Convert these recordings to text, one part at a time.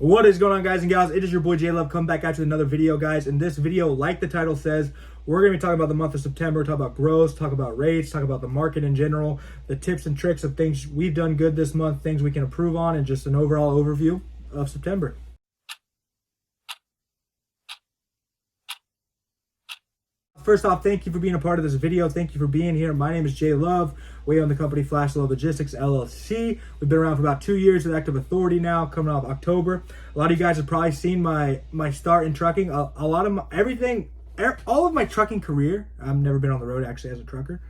What is going on, guys and gals? It is your boy J Love coming back at you with another video, guys. In this video, like the title says, we're going to be talking about the month of September, talk about growth, talk about rates, talk about the market in general, the tips and tricks of things we've done good this month, things we can improve on, and just an overall overview of September. First off, thank you for being a part of this video. Thank you for being here. My name is J Love. We own the company Flash Love Logistics LLC. We've been around for about 2 years with active authority now, coming off October. A lot of you guys have probably seen my start in trucking. A lot of all of my trucking career. I've never been on the road actually as a trucker,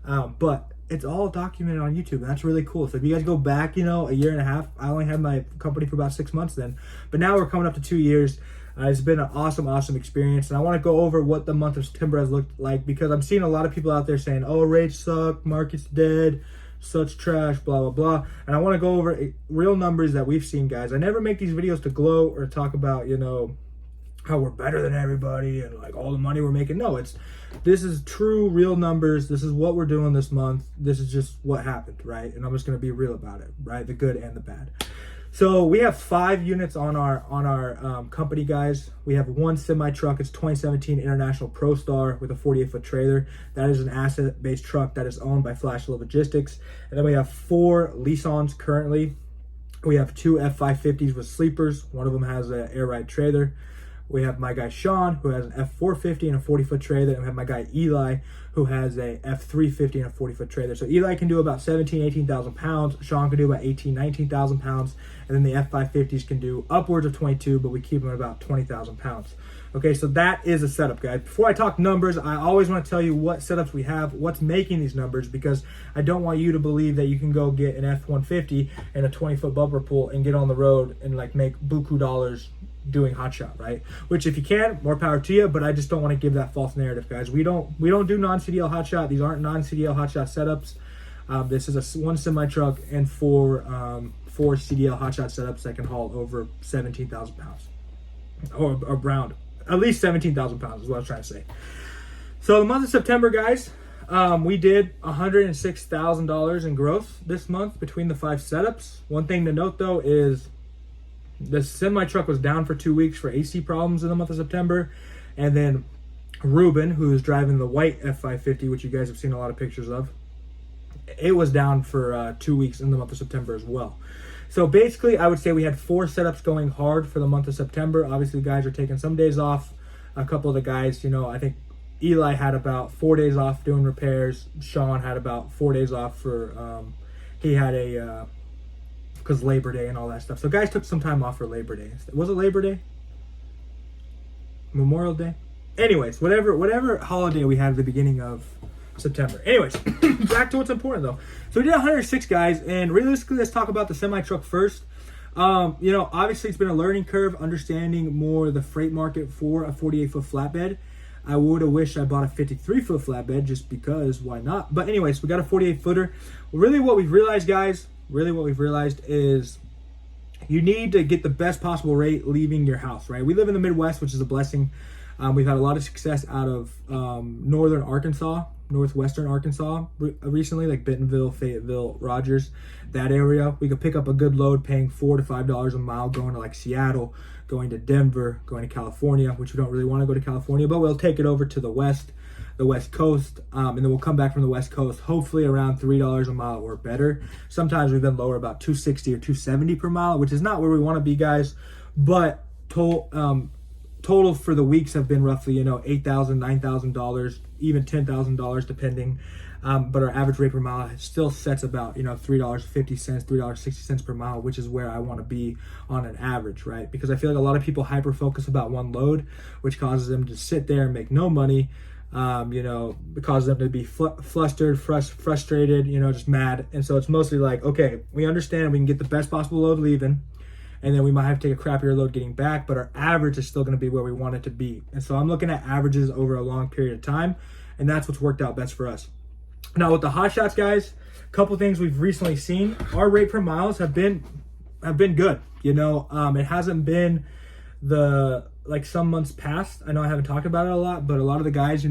but it's all documented on YouTube, and that's really cool. So if you guys go back, a year and a half, I only had my company for about 6 months then, but now we're coming up to 2 years. It's been an awesome experience, and I want to go over what the month of September has looked like, because I'm seeing a lot of people out there saying, oh, rates suck, market's dead, such trash, blah blah blah. And I want to go over real numbers that we've seen, guys. I never make these videos to gloat or talk about how we're better than everybody and like all the money we're making. No, this is true, real numbers. This is what we're doing this month. This is just what happened, right? And I'm just going to be real about it, right? The good and the bad. So we have 5 units on our company, guys. We have one semi truck. It's 2017 International Pro Star with a 48-foot trailer. That is an asset-based truck that is owned by Flash Love Logistics. And then we have 4 lease-ons currently. We have 2 F550s with sleepers. One of them has an air ride trailer. We have my guy Sean, who has an F450 and a 40-foot trailer. And we have my guy Eli, who has a F350 and a 40-foot trailer. So Eli can do about 18,000 pounds. Sean can do about 19,000 pounds. And then the F550s can do upwards of 22, but we keep them at about 20,000 pounds. Okay, so that is a setup, guys. Before I talk numbers, I always want to tell you what setups we have, what's making these numbers, because I don't want you to believe that you can go get an F150 and a 20-foot bumper pull and get on the road and like make buku dollars doing Hotshot, right? Which if you can, more power to you, but I just don't want to give that false narrative, guys. We don't do non-CDL Hotshot. These aren't non-CDL Hotshot setups. This is one semi truck and 4 CDL Hotshot setups that can haul over 17,000 pounds, or around at least 17,000 pounds is what I was trying to say. So the month of September, guys, we did $106,000 in growth this month between the 5 setups. One thing to note though is the semi truck was down for 2 weeks for AC problems in the month of September, and then Ruben, who is driving the white F550, which you guys have seen a lot of pictures of, it was down for 2 weeks in the month of September as well. So basically, I would say we had 4 setups going hard for the month of September. Obviously, guys are taking some days off. A couple of the guys, I think Eli had about 4 days off doing repairs. Sean had about 4 days off for, he had because Labor Day and all that stuff. So guys took some time off for Labor Day. Was it Labor Day? Memorial Day? Anyways, whatever holiday we had at the beginning of September. Anyways, back to what's important though. So we did 106, guys, and realistically, let's talk about the semi truck first. Obviously it's been a learning curve, understanding more the freight market for a 48-foot flatbed. I would have wished I bought a 53-foot flatbed just because, why not? But anyways, we got a 48-footer. Really what we've realized, guys, is you need to get the best possible rate leaving your house, right? We live in the Midwest, which is a blessing. We've had a lot of success out of northwestern Arkansas recently, like Bentonville, Fayetteville, Rogers, that area. We could pick up a good load paying $4 to $5 a mile going to like Seattle, going to Denver, going to California, which we don't really want to go to California, but we'll take it over to the West Coast, and then we'll come back from the West Coast, hopefully around $3 a mile or better. Sometimes we've been lower, about $260 or $270 per mile, which is not where we want to be, guys, but total for the weeks have been roughly, $8,000, $9,000, even $10,000 depending. But our average rate per mile still sets about, $3.50, $3.60 per mile, which is where I want to be on an average, right? Because I feel like a lot of people hyper focus about one load, which causes them to sit there and make no money. It causes them to be flustered, frustrated, just mad. And so it's mostly like, okay, we understand we can get the best possible load leaving, and then we might have to take a crappier load getting back, but our average is still going to be where we want it to be. And so I'm looking at averages over a long period of time, and that's what's worked out best for us. Now with the Hotshots, guys, a couple things we've recently seen. Our rate per miles have been good. It hasn't been like some months past. I know I haven't talked about it a lot, but a lot of the guys,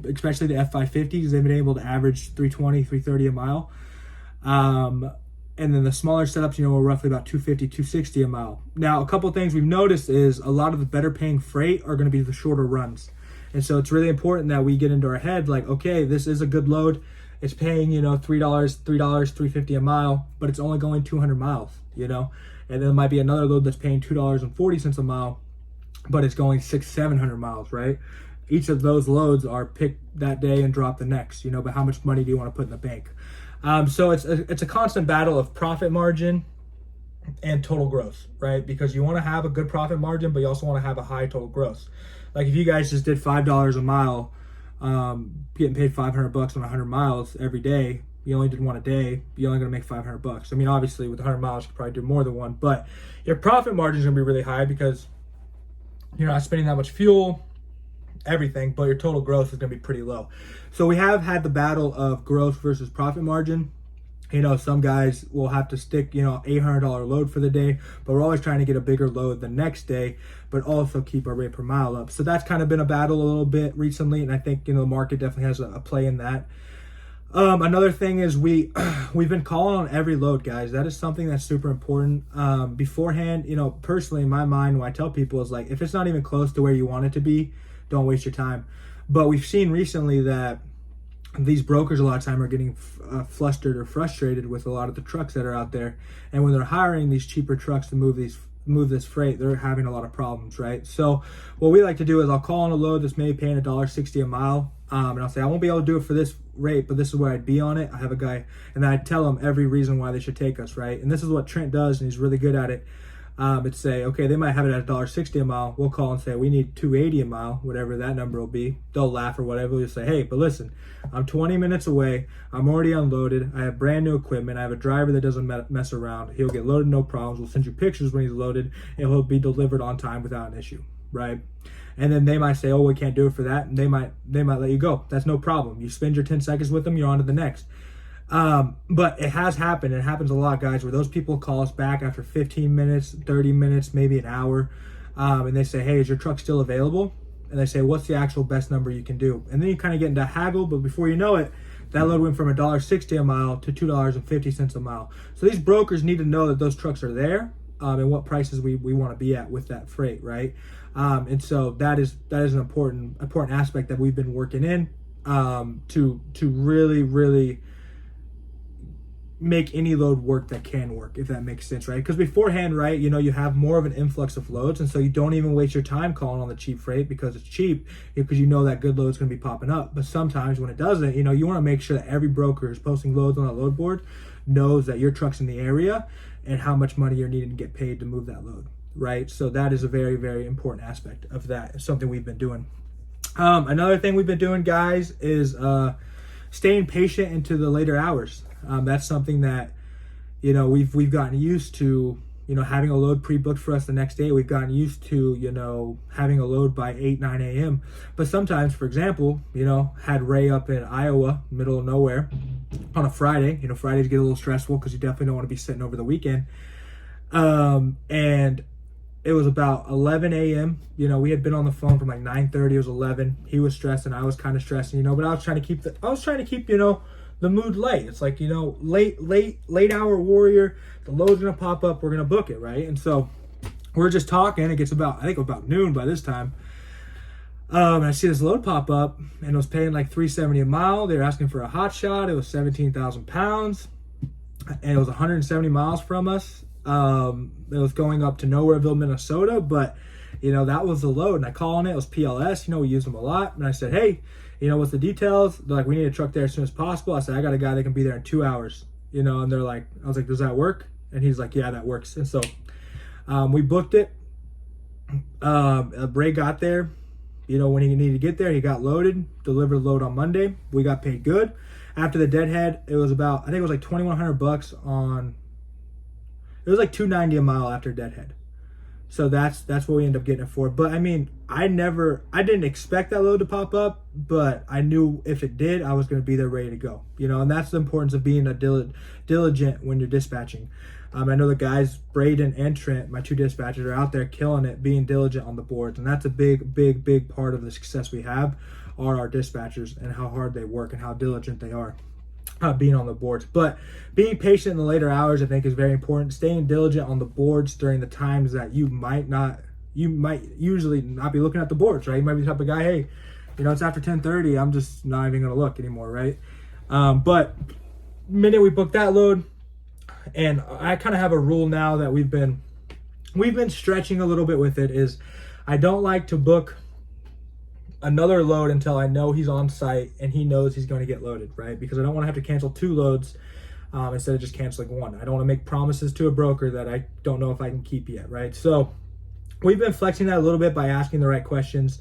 especially the F550s, they've been able to average 320, 330 a mile. And then the smaller setups, are roughly about 250, 260 a mile. Now, a couple things we've noticed is a lot of the better paying freight are going to be the shorter runs. And so it's really important that we get into our head, like, okay, this is a good load. It's paying, $3, $3.50 a mile, but it's only going 200 miles, And then there might be another load that's paying $2.40 a mile, but it's going 600-700 miles, right? Each of those loads are picked that day and dropped the next, but how much money do you want to put in the bank? So it's a constant battle of profit margin and total gross, right? Because you want to have a good profit margin, but you also want to have a high total gross. Like if you guys just did $5 a mile, getting paid $500 on 100 miles every day, you only did one a day, you're only going to make $500. I mean, obviously with 100 miles, you could probably do more than one, but your profit margin is going to be really high because you're not spending that much fuel, everything, but your total gross is going to be pretty low. So we have had the battle of gross versus profit margin. Some guys will have to stick, $800 load for the day, but we're always trying to get a bigger load the next day, but also keep our rate per mile up. So that's kind of been a battle a little bit recently, and I think, the market definitely has a play in that. Another thing is we've been calling on every load, guys. That is something that's super important. Beforehand, personally in my mind, when I tell people is like, if it's not even close to where you want it to be, don't waste your time. But we've seen recently that these brokers a lot of time are getting flustered or frustrated with a lot of the trucks that are out there, and when they're hiring these cheaper trucks to move this freight, they're having a lot of problems, right? So what we like to do is I'll call on a load that's maybe paying $1.60 a mile, and I'll say I won't be able to do it for this rate, but this is where I'd be on it. I have a guy, and then I tell them every reason why they should take us, right? And this is what Trent does, and he's really good at it. It's say, okay, they might have it at $1.60 a mile. We'll call and say, we need $2.80 a mile, whatever that number will be. They'll laugh or whatever. We'll say, hey, but listen, I'm 20 minutes away. I'm already unloaded. I have brand new equipment. I have a driver that doesn't mess around. He'll get loaded, no problems. We'll send you pictures when he's loaded, and he'll be delivered on time without an issue, right? And then they might say, oh, we can't do it for that. And they might let you go. That's no problem. You spend your 10 seconds with them, you're on to the next. But it has happened. It happens a lot, guys, where those people call us back after 15 minutes, 30 minutes, maybe an hour. And they say, hey, is your truck still available? And they say, what's the actual best number you can do? And then you kind of get into haggle, but before you know it, that load went from $1.60 a mile to $2.50 a mile. So these brokers need to know that those trucks are there, and what prices we want to be at with that freight, right? And so that is an important aspect that we've been working in, to really make any load work that can work, if that makes sense, right? Because beforehand, right, you have more of an influx of loads, and so you don't even waste your time calling on the cheap freight because it's cheap, because that good load's going to be popping up. But sometimes when it doesn't, you want to make sure that every broker is posting loads on that load board knows that your truck's in the area and how much money you're needing to get paid to move that load, right? So that is a very, very important aspect of that. It's something we've been doing. Another thing we've been doing, guys, is staying patient into the later hours. That's something that, we've gotten used to, having a load pre-booked for us the next day. We've gotten used to, having a load by 8, 9 a.m. But sometimes, for example, had Ray up in Iowa, middle of nowhere, on a Friday. Fridays get a little stressful because you definitely don't want to be sitting over the weekend. And it was about 11 a.m. We had been on the phone from like 9:30. It was 11. He was stressing. I was kind of stressing, but I was trying to keep, the mood light. It's like, late hour warrior, the load's gonna pop up, we're gonna book it, right? And so we're just talking. It gets about noon by this time. And I see this load pop up, and it was paying like $3.70 a mile. They were asking for a Hotshot. It was 17,000 pounds, and it was 170 miles from us. It was going up to Nowhereville, Minnesota, but that was the load. And I call on it. It was PLS. We use them a lot. And I said, hey, what's the details? They're like, we need a truck there as soon as possible. I said, I got a guy that can be there in 2 hours. And they're like, I was like, does that work? And he's like, yeah, that works. And so we booked it. Ray got there. When he needed to get there, he got loaded, delivered the load on Monday. We got paid good. After the deadhead, it was about, I think it was like $2,100 on. It was like $290 a mile after deadhead. So that's what we ended up getting it for. But I mean, I didn't expect that load to pop up, but I knew if it did, I was going to be there ready to go. And that's the importance of being a diligent when you're dispatching. I know the guys, Braden and Trent, my two dispatchers, are out there killing it, being diligent on the boards. And that's a big part of the success we have, are our dispatchers and how hard they work and how diligent they are. being on the boards. But being patient in the later hours, I think, is very important. Staying diligent on the boards during the times that you might usually not be looking at the boards, right? You might be the type of guy, hey, it's after 10:30, I'm just not even going to look anymore, right? But minute we book that load, and I kind of have a rule now that we've been stretching a little bit with it, is I don't like to book another load until I know he's on site and he knows he's going to get loaded, right? Because I don't want to have to cancel 2 loads instead of just canceling 1. I don't want to make promises to a broker that I don't know if I can keep yet, right? So we've been flexing that a little bit by asking the right questions,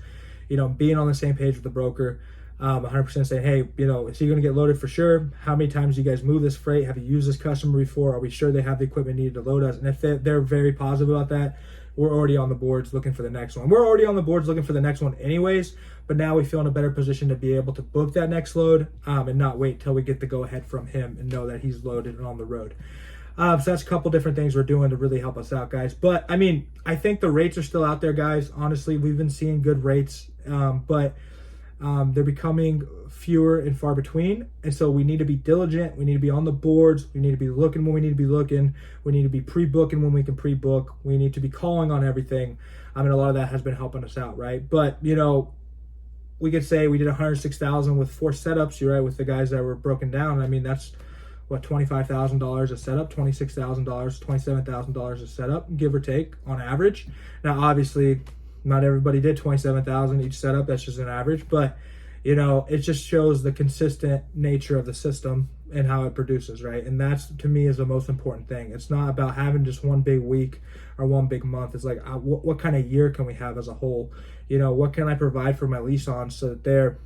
being on the same page with the broker, 100% saying, hey, is he going to get loaded for sure? How many times do you guys move this freight? Have you used this customer before? Are we sure they have the equipment needed to load us? And if they're very positive about that, we're already on the boards looking for the next one. We're already on the boards looking for the next one anyways, but now we feel in a better position to be able to book that next load and not wait till we get the go-ahead from him and know that he's loaded and on the road. So that's a couple different things we're doing to really help us out, guys. But, I think the rates are still out there, guys. Honestly, we've been seeing good rates, but they're becoming fewer and far between. And so we need to be diligent. We need to be on the boards. We need to be looking when we need to be looking. We need to be pre-booking when we can pre-book. We need to be calling on everything. A lot of that has been helping us out, right? But, we could say we did 106,000 with 4 setups, you're right, with the guys that were broken down. That's what, $25,000 a setup, $26,000, $27,000 a setup, give or take on average. Now, obviously, not everybody did 27,000 each setup. That's just an average, but it just shows the consistent nature of the system and how it produces, right? And that's, to me, is the most important thing. It's not about having just one big week or one big month. It's like, what kind of year can we have as a whole? What can I provide for my lease-ons so that they're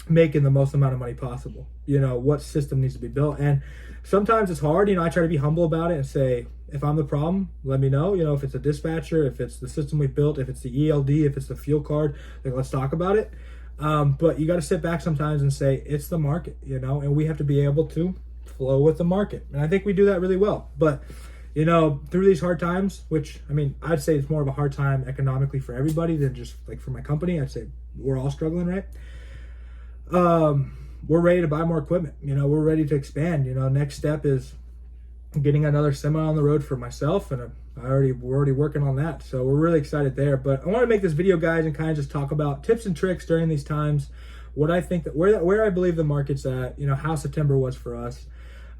making the most amount of money possible? What system needs to be built? And sometimes it's hard. I try to be humble about it and say, if I'm the problem, let me know. If it's a dispatcher, if it's the system we've built, if it's the ELD, if it's the fuel card, let's talk about it. But you got to sit back sometimes and say, it's the market, and we have to be able to flow with the market. And I think we do that really well. But, through these hard times, which, I'd say it's more of a hard time economically for everybody than just like for my company. I'd say we're all struggling, right? We're ready to buy more equipment. We're ready to expand. Next step is getting another semi on the road for myself, and we're already working on that. So we're really excited there. But I want to make this video, guys, and kind of just talk about tips and tricks during these times. What I think that where I believe the market's at. How September was for us.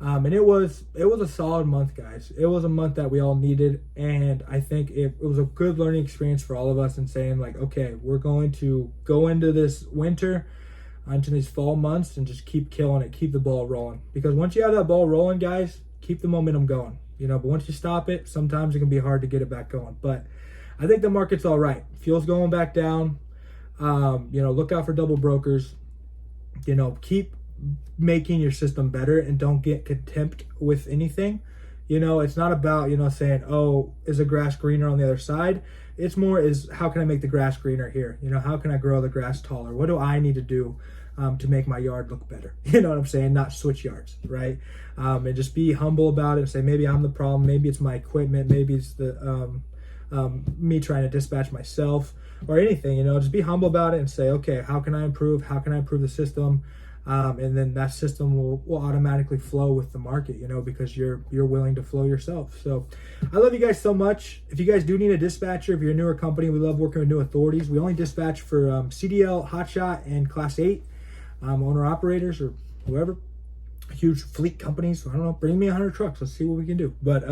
And it was a solid month, guys. It was a month that we all needed, and I think it was a good learning experience for all of us in saying, like, okay, we're going to go into this winter, into these fall months, and just keep killing it, keep the ball rolling. Because once you have that ball rolling, guys, keep the momentum going. But once you stop it, sometimes it can be hard to get it back going. But I think the market's all right. Fuel's going back down. Look out for double brokers. Keep making your system better and don't get contempt with anything. It's not about, saying, oh, is the grass greener on the other side? It's more is, how can I make the grass greener here? How can I grow the grass taller? What do I need to do to make my yard look better? You know what I'm saying? Not switch yards, right? And just be humble about it and say, maybe I'm the problem. Maybe it's my equipment. Maybe it's the me trying to dispatch myself or anything. Just be humble about it and say, okay, how can I improve? How can I improve the system? And then that system will automatically flow with the market, because you're willing to flow yourself. So I love you guys so much. If you guys do need a dispatcher, if you're a newer company, we love working with new authorities. We only dispatch for CDL, Hotshot, and Class 8 owner operators or whoever. Huge fleet companies. I don't know, bring me 100 trucks. Let's see what we can do. But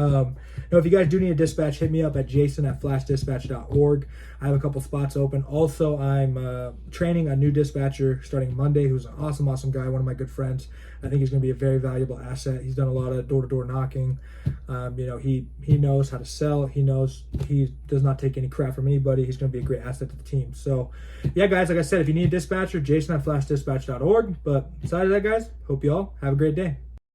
if you guys do need a dispatch, hit me up at jason@flashdispatch.org. I have a couple spots open. Also, I'm training a new dispatcher starting Monday, who's an awesome guy, one of my good friends. I think he's going to be a very valuable asset. He's done a lot of door-to-door knocking. He knows how to sell. He knows he does not take any crap from anybody. He's going to be a great asset to the team. So, yeah, guys, like I said, if you need a dispatcher, jason@flashdispatch.org. But besides that, guys, hope you all have a great day.